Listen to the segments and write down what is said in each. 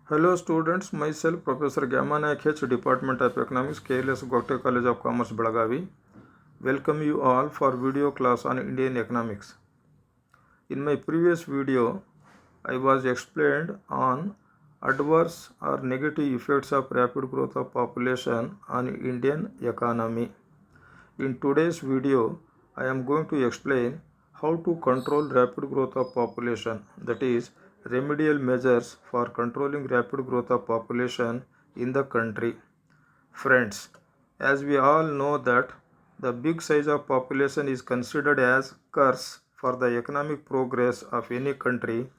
Hello students, myself Professor Gyaman H, Department of Economics, KLS Gokte College of Commerce, Belagavi. Welcome you all for video class on Indian economics. In my previous video, I was explained on adverse or negative effects of rapid growth of population on Indian economy. In today's video, I am going to explain how to control rapid growth of population, that is, remedial measures for controlling rapid growth of population in the country. Friends, as we all know that the big size of population is considered as curse for the economic progress of any country,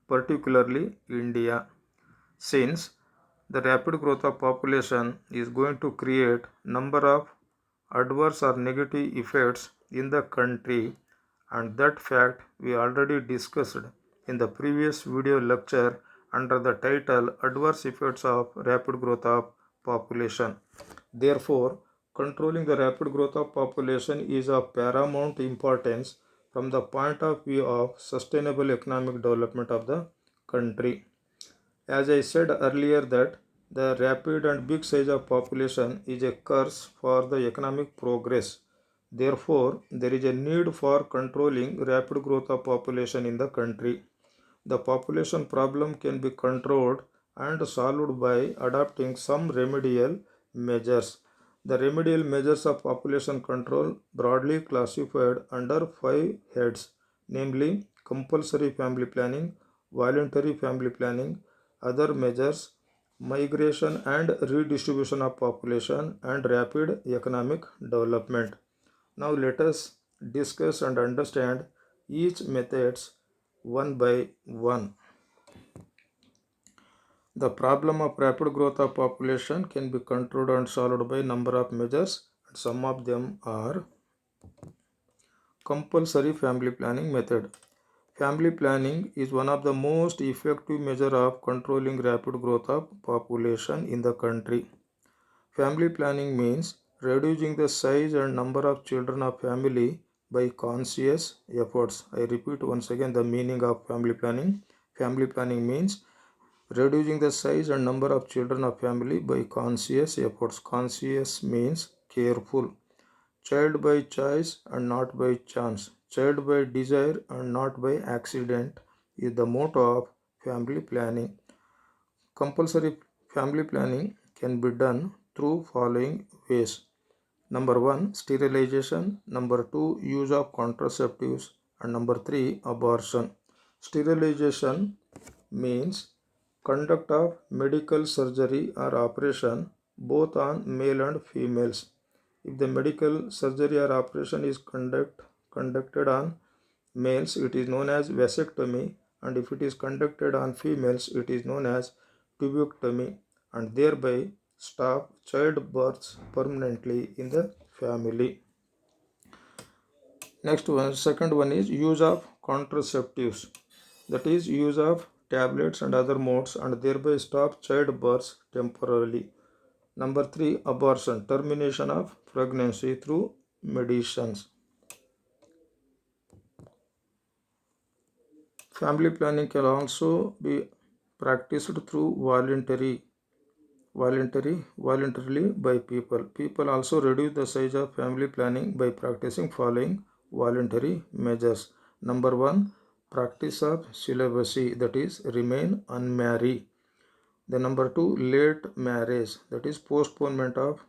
particularly India. Since the rapid growth of population is going to create number of adverse or negative effects in the country, and that fact we already discussed in the previous video lecture under the title Adverse Effects of Rapid Growth of Population. Therefore, controlling the rapid growth of population is of paramount importance from the point of view of sustainable economic development of the country. As I said earlier that the rapid and big size of population is a curse for the economic progress. Therefore, there is a need for controlling rapid growth of population in the country. The population problem can be controlled and solved by adopting some remedial measures. The remedial measures of population control broadly classified under 5 heads, namely compulsory family planning, voluntary family planning, other measures, migration and redistribution of population, and rapid economic development. Now let us discuss and understand each methods one by one. The problem of rapid growth of population can be controlled and solved by number of measures, and some of them are compulsory family planning method. Family planning is one of the most effective measure of controlling rapid growth of population in the country. Family planning means reducing the size and number of children of family by conscious efforts. I repeat once again the meaning of family planning. Family planning means reducing the size and number of children of family by conscious efforts. Conscious means careful. Child by choice and not by chance. Child by desire and not by accident is the motto of family planning. Compulsory family planning can be done through following ways. Number 1, sterilization. Number 2, use of contraceptives. And number 3, abortion. Sterilization means conduct of medical surgery or operation both on male and females. If the medical surgery or operation is conducted on males, it is known as vasectomy, and if it is conducted on females, it is known as tubectomy, and thereby stop childbirths permanently in the family. Next one, second one is use of contraceptives, that is use of tablets and other modes, and thereby stop childbirths temporarily. Number 3, abortion, termination of pregnancy through medicines. Family planning can also be practiced through voluntarily by people. People also reduce the size of family planning by practicing following voluntary measures. Number 1, practice of celibacy, that is remain unmarried. The number 2, late marriage, that is postponement of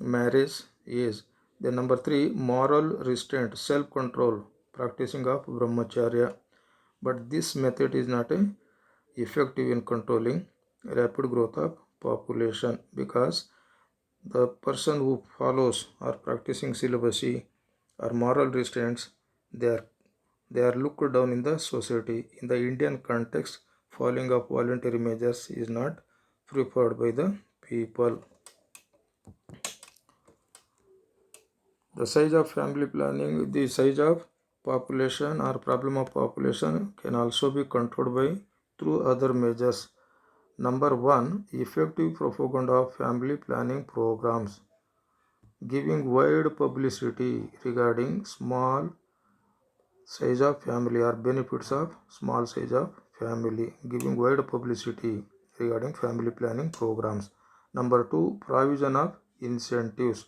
marriage age. The number 3, moral restraint, self-control, practicing of brahmacharya. But this method is not effective in controlling rapid growth of population, because the person who follows or practicing celibacy or moral restraints, they are looked down in the society. In the Indian context, following of voluntary measures is not preferred by the people. The size of family planning, the size of population or problem of population can also be controlled by through other measures. Number 1, effective propaganda of family planning programs. Giving wide publicity regarding small size of family or benefits of small size of family. Giving wide publicity regarding family planning programs. Number 2, provision of incentives.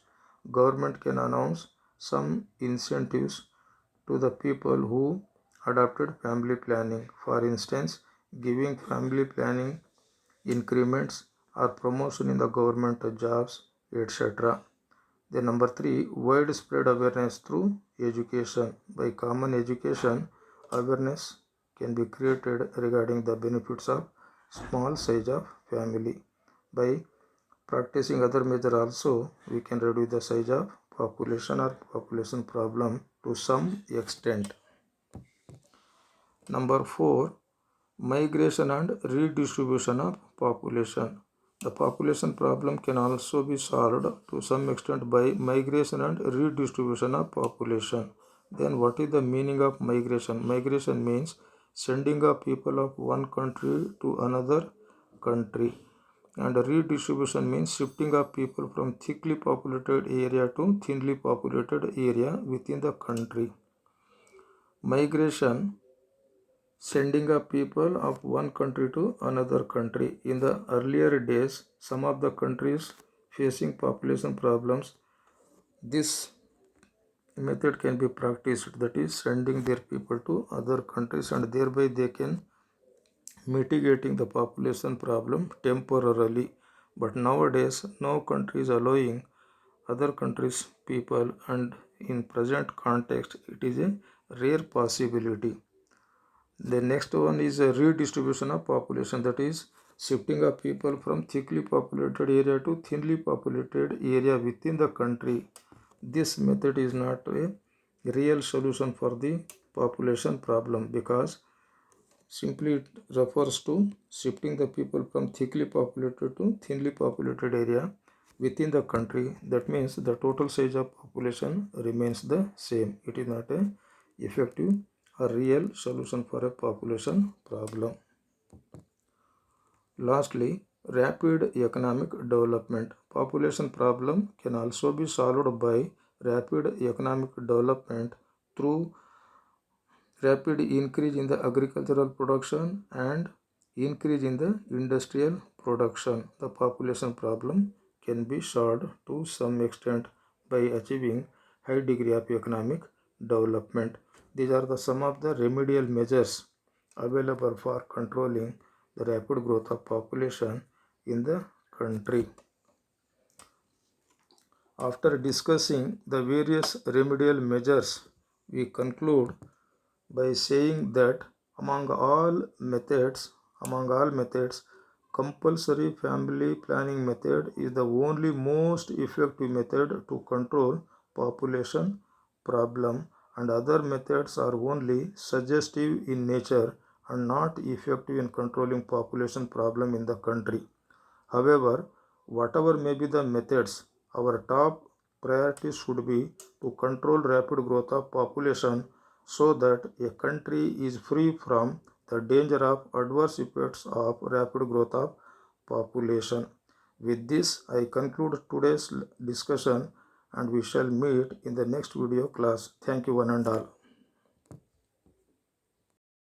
Government can announce some incentives to the people who adopted family planning. For instance, giving family planning increments or promotion in the government jobs, etc. Then number 3, widespread awareness through education. By common education, awareness can be created regarding the benefits of small size of family. By practicing other measures also, we can reduce the size of population or population problem to some extent. Number 4, migration and redistribution of population. The population problem can also be solved to some extent by migration and redistribution of population. Then what is the meaning of migration? Migration means sending of people of one country to another country. And redistribution means shifting of people from thickly populated area to thinly populated area within the country. Migration, sending of people of one country to another country. In the earlier days, some of the countries facing population problems, this method can be practiced, that is sending their people to other countries, and thereby they can mitigating the population problem temporarily. But nowadays no country is allowing other countries people, and in present context it is a rare possibility. The next one is a redistribution of population, that is shifting of people from thickly populated area to thinly populated area within the country. This method is not a real solution for the population problem, because simply it refers to shifting the people from thickly populated to thinly populated area within the country. That means the total size of population remains the same. It is not a effective or real solution for a population problem. Lastly, rapid economic development. Population problem can also be solved by rapid economic development through rapid increase in the agricultural production and increase in the industrial production. The population problem can be solved to some extent by achieving high degree of economic development. These are the some of the remedial measures available for controlling the rapid growth of population in the country. After discussing the various remedial measures, we conclude by saying that among all methods, compulsory family planning method is the only most effective method to control population problem, and other methods are only suggestive in nature and not effective in controlling population problem in the country. However, whatever may be the methods, our top priority should be to control rapid growth of population so that a country is free from the danger of adverse effects of rapid growth of population. With this, I conclude today's discussion, and we shall meet in the next video class. Thank you one and all.